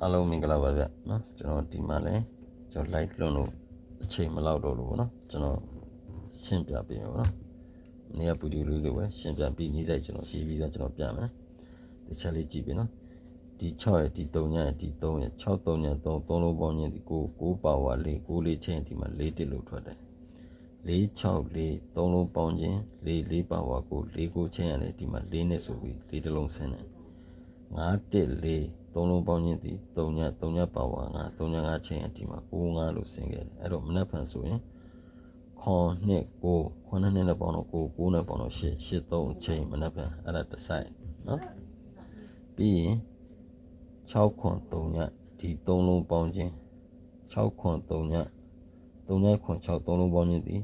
အားလုံးမင်္ဂလာပါဗျနော်ကျွန်တော်ဒီမှာလဲကျွန်တော် live လွှင့်လို့အချိန်မလောက်တော့လို့ပေါ့နော်ကျွန်တော်ရှင်းပြပေးမယ်ပေါ့နော်နေရာပူဒီလေးလိုပဲရှင်းပြပြီးနေ့တိုင်းကျွန်တော်ရေးပြီးသားကျွန်တော်ပြမယ်တခြားလေးကြည့်ပြီနော်ဒီ6ရဲ့ဒီ3ရဲ့ဒီ3ရဲ့6 3ရဲ့3 3လုံးပေါင်းခြင်းဒီ9ပါဝါ4 9လေးချင်းဒီမှာ4တစ်လို့ထွက်တယ်4 6 4 3လုံးပေါင်းခြင်း4 4ပါဝါ9 4 9ချင်းရတယ်ဒီမှာ4နဲ့ဆိုပြီး4တစ်လုံးဆင်းတယ်5 1 4 3လုံးပေါင်းခြင်းဒီ3ညပါဝါ9 3ည5ချင်းဒီမှာ9 5လို့ဆင်းခဲ့တယ်အဲ့တော့မနက်ဖြန်ဆိုရင်9 2 9 9နဲ့ပေါင်းတော့9 9နဲ့ပေါင်းတော့8 8 3ချင်းမနက်ဖြန်အဲ့ဒါတစ်ဆိုင်နော်ပြီးရင်6ခွန်3ညဒီ3လုံးပေါင်းခြင်း6ခွန်3ည3ညခွန်6 3လုံးပေါင်းခြင်းဒီ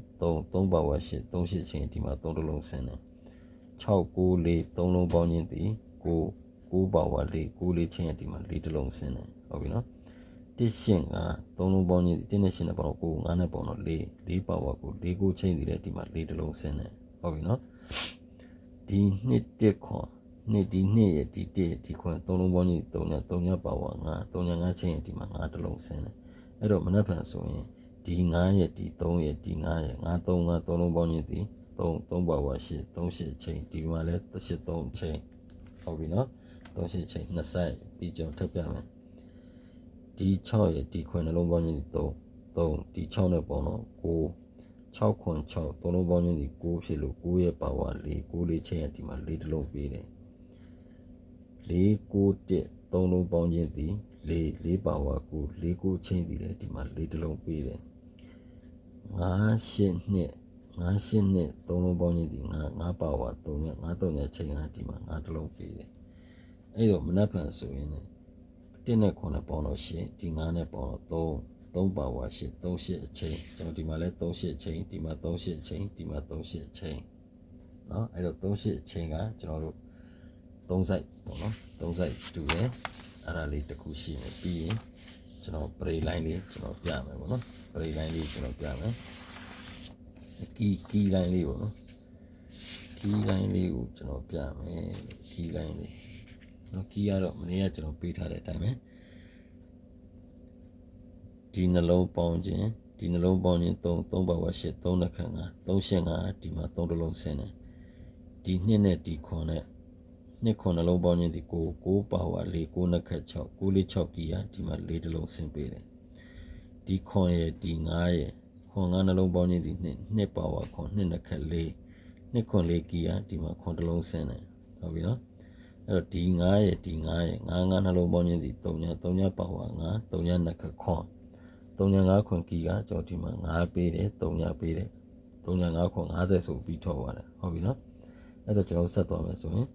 3ပါဝါ8 3 8ချင်းဒီမှာ3လုံးဆင်းတယ်6 9 4 3လုံးပေါင်းခြင်းဒီ9ပါဝါ4 9လေးချင်းဒီမှာ4လုံးဆင်းတယ်ဟုတ်ပြီနော်1ရှင်းက3လုံးပေါင်းခြင်းဒီ1နဲ့ရှင်းတဲ့ပေါင်းတော့9 9နဲ့ပေါင်းတော့4ပါဝါ9 4 9ချင်းဒီလည်းဒီမှာ4လုံးဆင်းတယ်ဟုတ်ပြီနော်ဒီနှစ်1ခွန်နှစ်ဒီနှစ်ရဲ့ဒီ1ဒီခွန်3လုံးပေါင်းခြင်း3ညပါဝါ9 3ည5ချင်းဒီမှာ5လုံးဆင်းတယ်အဲ့တော့မနက်ဖြန်ဆိုရင်ဒီ9ရဲ့ဒီ3ရဲ့ဒီ9ရဲ့9 3 9 3လုံးပေါင်းခြင်းဒီ3ပါဝါ8 3 8ချင်းဒီမှာလည်း8 3ချင်းဟုတ်ပြီနော်3 8ချင်း2ဆိုင်ပြီးကျွန်တော်ထပ်ပြမယ်ဒီ6ရဲ့ဒီခွန်နှလုံးပေါင်းခြင်းဒီ3ဒီ6နဲ့ပေါင်းတော့9 6ခွန်6 3လုံးပေါင်းခြင်းဒီ9ဖြစ်လို့9ရဲ့ပါဝါ4 9လေးချင်းရဲ့ဒီမှာ4တလုံးပေးတယ်4 9 1 3လုံးပေါင်းခြင်းဒီ4ပါဝါ9 4 9ချင်းဒီလည်းဒီမှာ4တလုံးပေးတယ်5 8 2 5 8 2 3လုံးပေါင်းခြင်းဒီ5ပါဝါ3ည5 3ညချင်းကဒီမှာ5တလုံးပေးတယ်အဲ့တော့မနက်ဖြန်ဆိုရင်1နဲ့9နဲ့ပေါင်းတော့8ဒီ9နဲ့ပေါင်းတော့3ပါဝါ8 3 8အချင်းကျွန်တော်ဒီမှာလဲ3 8အချင်းဒီမှာ3 8အချင်းဒီမှာ3 8အချင်းเนาะအဲ့တော့3 8အချင်းကကျွန်တော်တို့3 site ပေါ့နော်3 site တူတယ်အဲ့ဒါလေးတစ်ခုရှိမယ်ပြီးရင်ကျွန်တော် break line လေးကျွန်တော်ပြမယ်ပေါ့နော် break line လေးကျွန်တော်ပြမယ်key line လေးပေါ့နော် key line လေးကိုကျွန်တော်ပြမယ် key line လေးနော် key ကတော့မနေ့ကကျွန်တော်ပေးထားတဲ့အတိုင်းပဲဒီနှလုံးပေါင်းခြင်းဒီနှလုံးပေါင်းခြင်း3ပါဝါ8 3နဲ့ခန့်5 3ရှင်း5ဒီမှာ3တလုံးဆင်းတယ်ဒီ2နဲ့ဒီခွန်နဲ့2ခွန်နှလုံးပေါင်းခြင်းဒီ9ပါဝါ4 9နဲ့ခန့်6 9လေး6ကီယာဒီမှာ4တလုံးဆင်းပေးတယ်ဒီခွန်ရဲ့ဒီ9ရဲ့ခွန်9နှလုံးပေါင်းခြင်းဒီ2ပါဝါခွန်2နဲ့ခန့်4 2ခွန်4ကီယာဒီမှာခွန်တလုံးဆင်းတယ်ဟုတ်ပြီနော်အဲ့တော့ဒီ9ရဲ့ဒီ9ရဲ့9နှလုံးပေါင်းခြင်းဒီ3ညပါဝါ9 3ညနဲ့ခန့်ခွန်3ည5ခွန်ကီကကျွန်တော်ဒီမှာ9ပေးတယ်3ညပေးတယ်3ည5ခွန်50ဆိုပြီးထွက်သွားတယ်ဟုတ်ပြီနော်အဲ့တော့ကျွန်တော်ဆက်သွားမယ်ဆိုရင်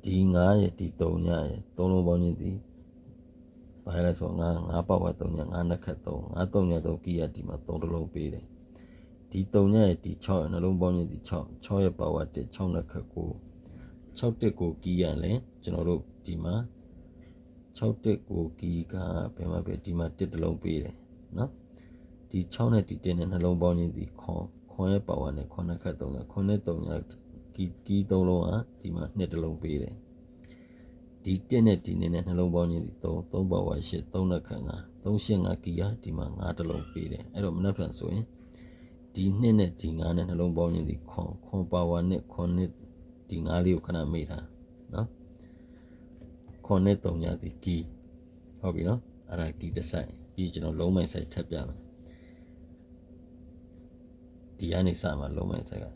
ဒီ9ရဲ့ဒီ3ညရဲ့3လုံးပေါင်းခြင်းဒီဘာလဲဆို9ပါဝါ3ည5နဲ့ခက်3 9 3ည3ကီကဒီမှာ3တလုံးပေးတယ်ဒီ3ညရဲ့ဒီ6ရဲ့နှလုံးပေါင်းခြင်းဒီ6ရဲ့ပါဝါ1 6နဲ့ခက်9 6တက်ကိုကီးရလဲကျွန်တော်တို့ဒီမှာ6တက်ကိုကီးကဘယ်မှာပဲဒီမှာ1တလုံးပေးတယ်နော်ဒီ6နဲ့ဒီ1နဲ့နှလုံးပေါင်းခြင်းဒီခွန်ရဲ့ပါဝါနဲ့ခွန်နဲ့ခတ်3နဲ့ခွန်နဲ့3ညကီး3လုံးကဒီမှာ2တလုံးပေးတယ်ဒီ1နဲ့ဒီ2နဲ့နှလုံးပေါင်းခြင်းဒီ3ပါဝါ8 3နဲ့ခတ်5 3ရှင်း5ကီးကဒီမှာ5တလုံးပေးတယ်အဲ့တော့မနှက်ပြန်ဆိုရင်ဒီ2နဲ့ဒီ5နဲ့နှလုံးပေါင်းခြင်းဒီခွန်ပါဝါနဲ့ခွန်နဲ့ဒီ9လေးကိုခဏမေ့ထားနော်ခွန်နဲ့3ညဒီကီဟုတ်ပြီနော်အဲ့ဒါကီတစ်ဆိုင်ပြီးကျွန်တော်လုံးမိုင်ဆိုင်ထပ်ပြမယ်ဒီအနေစမှာလုံးမိုင်ဆိုင်က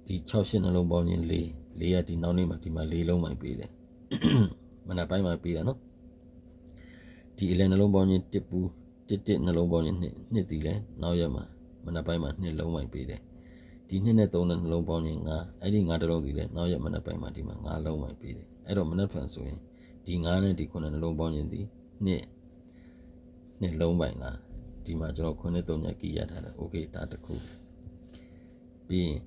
ဒီ6ရှင်းနှလုံးပေါင်းခြင်း4ရဒီနောက်နေ့မှာဒီမှာ4လုံးမိုင်ပေးတယ်မနက်ပိုင်းမှာပေးတယ်နော်ဒီအလဲနှလုံးပေါင်းခြင်း1ပူ1နှလုံးပေါင်းခြင်း2ဒီလဲနောက်ရက်မှာမနက်ပိုင်းမှာ2လုံးမိုင်ပေးတယ်ဒီ2နဲ့3နဲ့နှလုံးပေါင်းခြင်း9အဲ့ဒီ9တလုံးဒီလဲနောက်ရက်မနက်ပိုင်းမှာဒီမှာ9လုံးမိုင်ပေးတယ်အဲ့တော့မနက်ဖြန်ဆိုရင်ဒီ9နဲ့ဒီ9နဲ့နှလုံးပေါင်းခြင်းဒီ2လုံးပိုင်လားဒီမှာကျွန်တော်9နဲ့3ညကီးရထားတယ်โอเคဒါတခုပြီးရင်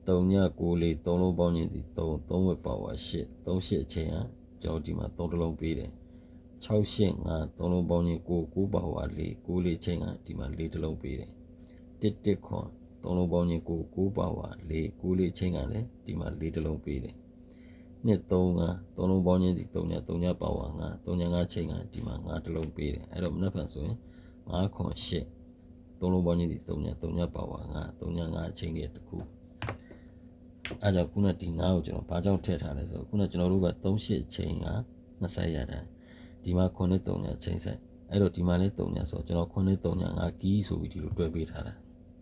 3ည9လေး3လုံးပေါင်းခြင်းဒီ3ဝက်ပါဝါ8 3 8အချိန်ဟာကျွန်တော်ဒီမှာ3တလုံးပေးတယ်6ရှင်း5 3လုံးပေါင်းခြင်း9ပါဝါ4 9လေးချိန်ဟာဒီမှာ4တလုံးပေးတယ်1ခွန်3လုံးပေါင်းခြင်း9ပါဝါ4 9လေးချိန်ကလည်းဒီမှာ4တလုံးပေးတယ် နှစ်3လုံးပေါင်းချင်းဒီ3ပါဝါ9ချိန်ကဒီမှာ9တစ်လုံးပေးတယ်အဲ့တော့မနေ့ကဆိုရင်9ခွန်8 3လုံးပေါင်းချင်းဒီ3ပါဝါ9ချိန်ရဲ့တစ်ခုအဲ့တော့ခုနဒီ9ကိုကျွန်တော်ဘာကြောင့်ထည့်ထားလဲဆိုတော့ခုနကျွန်တော်တို့က38ချိန်က20ရတယ်ဒီမှာ9နဲ့3ချိန်ဆိုင်အဲ့တော့ဒီမှာလည်း3ဆိုကျွန်တော်9နဲ့3ကီးဆိုပြီးဒီလိုတွဲပေးထားတာ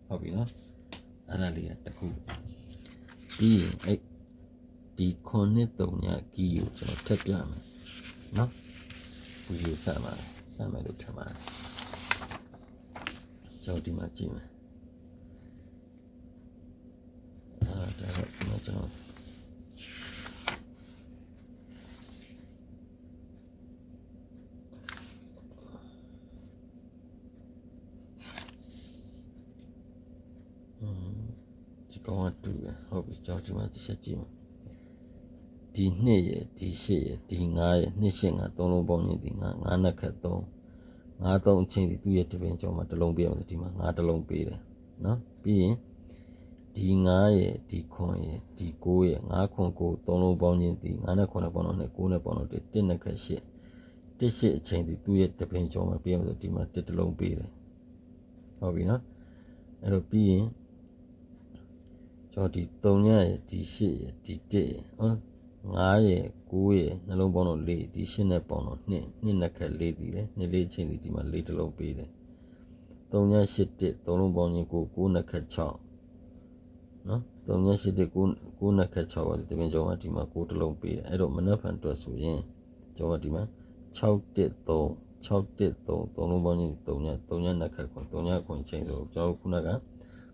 ဟုတ်ပြီနော်အဲ့ဒါလေးကတစ်ခုပြီးရင်အဲ့ဒီ9နဲ့3ကီးကိုကျွန်တော်ထပ်ပြမယ်နော်ဗီဒီယိုဆက်မယ်လို့ထင်ပါတယ်ကျွန်တော်ဒီမှာကြည့်မယ်ဒါကကျွန်တော်ဒီကောင်ကတူတယ်ဟုတ်ပြီကျွန်တော်ဒီမှာတစ်ချက်ကြည့်မယ်ဒီ2ရယ်ဒီ8ရယ်ဒီ9ရယ်2 8 9 3လုံးပေါင်းရင်ဒီ9နှစ်ခက်3 9 3အချင်းဒီသူ့ရဲ့တပင်ကျော်မှာတစ်လုံးပေးအောင်ဆိုဒီမှာ9တစ်လုံးပေးတယ်နော်ပြီးရင်ဒီ9ရယ်ဒီ9ရယ်ဒီ9ရယ်9ခွန်9 3လုံးပေါင်းရင်ဒီ9နဲ့9နဲ့ပေါင်းတော့9နဲ့ပေါင်းတော့1နှစ်ခက်8 1 8အချင်းဒီသူ့ရဲ့တပင်ကျော်မှာပေးအောင်ဆိုဒီမှာ1တစ်လုံးပေးတယ်ဟုတ်ပြီနော်အဲ့တော့ပြီးရင်ကျွန်တော်ဒီ3ရယ်ဒီ8ရယ်ဒီ1ရယ်9ရယ်9ရယ်နှလုံးပေါင်းတော့4ဒီ8နဲ့ပေါင်းတော့2နှစ်ခက်4ဒီလေ2 4ချင်းဒီမှာ4တစ်လုံးပေးတယ်3ည8 1 3လုံးပေါင်းရင်9နှစ်ခက်6နော်3ည8 1 9နှစ်ခက်6ပါဒီပြင်ကျော်မှာဒီမှာ9တစ်လုံးပေးတယ်အဲ့တော့မနက်ဖြန်အတွက်ဆိုရင်ကျော်မှာဒီမှာ6 1 3 6 1 3 3လုံးပေါင်းရင်3ညနှစ်ခက်ခွန်3ညခွန်ချင်းဆိုကျွန်တော်ခုနက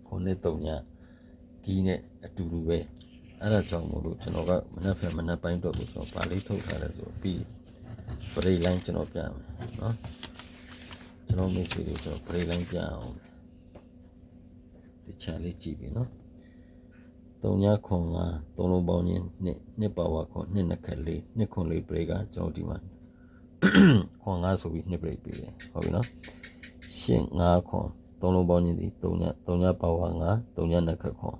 9နဲ့3ညကီးနဲ့အတူတူပဲအဲ့ဒါကြောင့်မို့လို့ကျွန်တော်ကမနက်ပိုင်းတော့ကိုကျွန်တော်ဗာလေးထုတ်ထားတယ်ဆိုပြီးပရိလိုင်းကျွန်တော်ပြမယ်နော်ကျွန်တော်မိတ်ဆွေတွေကျွန်တော်ပရိလိုင်းပြအောင်ဒီချာလေးကြည့်ပြီနော်3ညခွန်9 3လုံးပေါင်းရင်2ပါဝါခွန်2နှစ်ခက်4 2ခွန်4ပရိကကျွန်တော်ဒီမှာခွန်9ဆိုပြီး2ပရိပေးတယ်ဟုတ်ပြီနော်ရှင်း9ခွန်3လုံးပေါင်းရင်ဒီ3ညပါဝါ9 3ညနှစ်ခက်ခွန်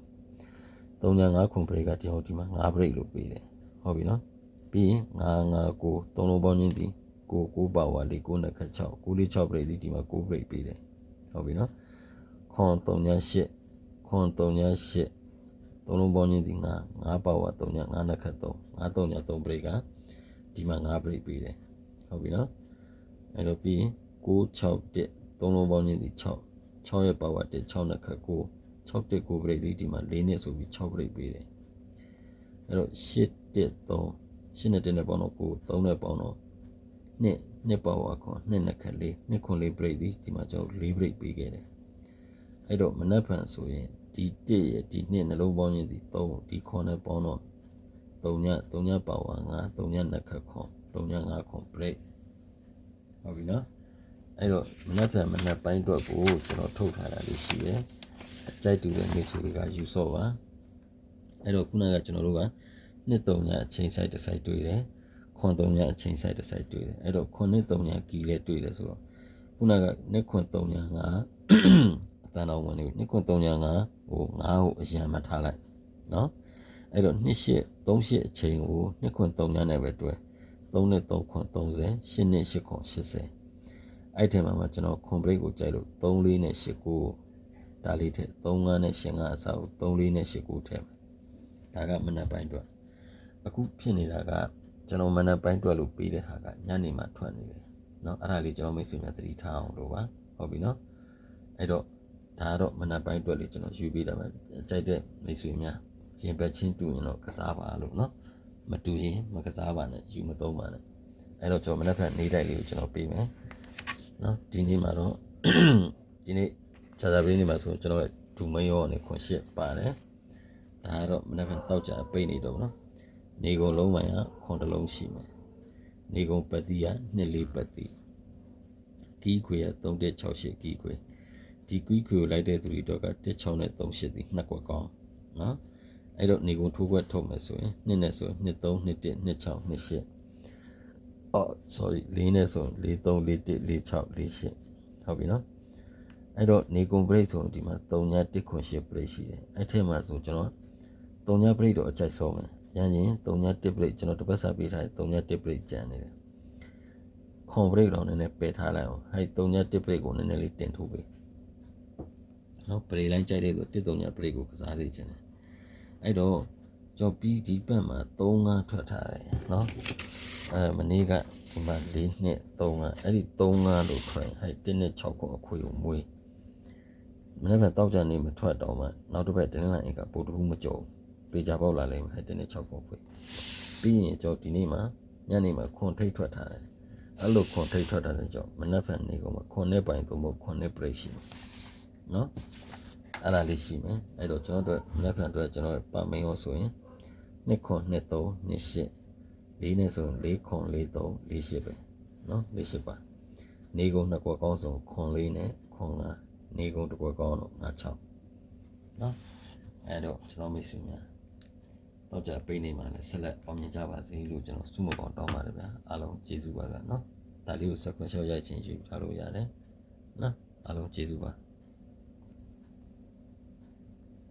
3ည9ခွန်ပရိကကျွန်တော်ဒီမှာ9ပရိလို့ပေးတယ်ဟုတ်ပြီနော်ပြီးရင်9 9 9 3လုံးပေါင်းရင်ဒီ9ပါဝါ4 9နှစ်ခက်6 9 4 6ပရိဒီမှာ9ပရိပေးတယ်ဟုတ်ပြီနော်ခွန်3ည8ခွန်3ည8 3လုံးပေါင်းရင်ဒီ9ပါဝါ3ည9နှစ်ခက်3 9 3ည3ပရိကဒီမှာ9ပရိပေးတယ်ဟုတ်ပြီနော်အဲ့တော့ပြီးရင်9 6 1 3လုံးပေါင်းရင်ဒီ6ရဲ့ပါဝါ1 6နှစ်ခက်9 6 1 9ပရိဒီမှာ4နှစ်ဆိုပြီး6ပရိပေးတယ်အဲ့တော့8 1 3 8နဲ့1နဲ့ပေါင်းတော့9 3နဲ့ပေါင်းတော့2ပါဝါခွန်2နှစ်ခက်4 2ခွန်4ပရိဒီမှာကျွန်တော်4ပရိပေးခဲ့တယ်အဲ့တော့မနက်ဖြန်ဆိုရင်ဒီ1ရဲ့ဒီ2နှလုံးပေါင်းရင်ဒီ3ဒီခွန်နဲ့ပေါင်းတော့3ညပါဝါ9 3ညနှစ်ခက်ခွန်3ည9ခွန်ပရိဟုတ်ပြီနော်အဲ့တော့မနက်ပိုင်းအတွက်ကိုကျွန်တော်ထုတ်ထားတာလေးရှိတယ်အကြိုက်တူတဲ့မိတ်ဆွေတွေကယူဆော့ပါအဲ့တော့ခုနကကျွန်တော်တို့ကနှစ်3ညအချိန်ဆိုင်တစ်ဆိုင်တွေ့တယ်ခွန်3ညအချိန်ဆိုင်တစ်ဆိုင်တွေ့တယ်အဲ့တော့ခွန်နှစ်3ညကီလည်းတွေ့တယ်ဆိုတော့ခုနကနှစ်ခွန်3ညကအတန်းတော်ဝင်နေနှစ်ခွန်3ညဟို9ကိုအရင်မှထားလိုက်နော်အဲ့တော့နှစ်8 38အချိန်ကိုနှစ်ခွန်3ညနဲ့ပဲတွေ့3နဲ့3ခွန်30 8နဲ့8ခွန်80အဲ့ထဲမှာကျွန်တော်ခွန်ဘရိတ်ကိုကြိုက်လို့3 4နဲ့8 9ဒါလေးထည့်3 5နဲ့8 5အစားကို3 4နဲ့8 9ထည့်မယ်ဒါကမနက်ပိုင်းအတွက်အခုဖြစ်နေတာကကျွန်တော်မနက်ပိုင်းအတွက်လို့ပေးတဲ့ဟာကညနေမှထွက်နေတယ်เนาะအဲ့ဒါလေးကျွန်တော်မိတ်ဆွေများသတိထားအောင်လို့ပါဟုတ်ပြီเนาะအဲ့တော့ဒါကတော့မနက်ပိုင်းအတွက်လေးကျွန်တော်ယူပေးတာပဲကြိုက်တဲ့မိတ်ဆွေများရင်ပတ်ချင်းတူရင်တော့ကစားပါလို့เนาะမတူရင်မကစားပါနဲ့ယူမသုံးပါနဲ့အဲ့တော့ကျွန်တော်မနက်ဖြန်နေတိုက်လေးကိုကျွန်တော်ပေးမယ်เนาะဒီနေ့မှာတော့ဒီနေ့ခြားစားပေးနေမှာဆိုကျွန်တော်ဒူမင်းရောနဲ့ခွန်ရှစ်ပါတယ်ဒါကတော့မနက်ဖြန်တောက်ကြပိတ်နေတော့เนาะနေကုန်လုံးပိုင်းကခွန်တစ်လုံးရှိမယ်နေကုန်ပတ်တိက2 4ပတ်တိကီးခွေက3168ကီးခွေဒီကီးခွေကိုလိုက်တဲ့သူတွေတော့က16နဲ့38ဒီနှစ်ကွက်ကောင်းနော်အဲ့တော့နေကုန်ထိုးခွက်ထုတ်မယ်ဆိုရင်2နဲ့ဆိုရင်2 3 2 1 2 6 2 8sorry 4နဲ့ဆိုရင်4 3 4 1 4 6 4 8ဟုတ်ပြီနော်အဲ့တော့နေကုန် break ဆိုရင်ဒီမှာ3ည1ခွန်8 break ရှိတယ်အဲ့ထဲမှာဆိုကျွန်တော်3ည break တော့အကြိုက်ဆုံးမယ် ရန်ရင်3.1 break ကျွန်တော်တစ်ပတ်စာပေးထားတယ်3.1 break ကျန်နေတယ်ခွန် break တော့နည်းနည်းပယ်ထားလိုက်အောင်အဲ့3.1 break ကိုနည်းနည်းလေးတင်ထုတ်ပေးနော် break လိုက်ကြိုက်တဲ့ဆို1.3 break ကိုကစားသေးခြင်းတယ်အဲ့တော့ကျွန်တော်ပြီးဒီပတ်မှာ3-5ထွက်ထားတယ်နော်မနေ့ကဒီမှာ4နှစ်3-5အဲ့ဒီ3-5လို့ထွက်အဲ့1-6ကိုအခွေကိုမွေးမနေ့ကတောက်ကြနေမထွက်တော့မှနောက်တစ်ပတ်တင်းလိုင်းအိတ်ကပို့တူမကြော်သေချာပေါက်လာလိမ့်မယ်အဲ့1-6ကိုခွေပြီးရင်ကျွန်တော်ဒီနေ့မှာညနေမှာခွန်ထိတ်ထွက်ထားတယ်အဲ့လိုခွန်ထိတ်ထွက်ထားတဲ့ကြောင့်မနေ့ကနေကောင်မှာခွန်နဲ့ပိုင်သုံးဖို့ခွန်နဲ့ break ရှိမယ်နော်အဲ့ဒါလေးရှိမယ်အဲ့တော့ကျွန်တော်တို့မနေ့ကအတွက်ကျွန်တော်ပါမင်းရောဆိုရင်2ခွန်2 3 2 8 4နဲ့ဆိုရင်4ခွန်4 3 4 8ပဲနော်4 8ပါနေကုန်နှစ်ကွက်ကောင်းဆုံးခွန်4နဲ့ခွန်5နေကုန်တစ်ကွက်ကောင်းတော့5 6နော်အဲ့တော့ကျွန်တော်မိတ်ဆွေများတော့ကြပိတ်နေမှာလဲဆက်လက်အောင်မြင်ကြပါစေလို့ကျွန်တော်စုမပေါင်းတောင်းပါတယ်ဗျာအားလုံးကျေးဇူးပါဗျာနော်ဒါလေးကို subscribe ရိုက်ချင်းယူထားလို့ရတယ်နော်အားလုံးကျေးဇူးပါ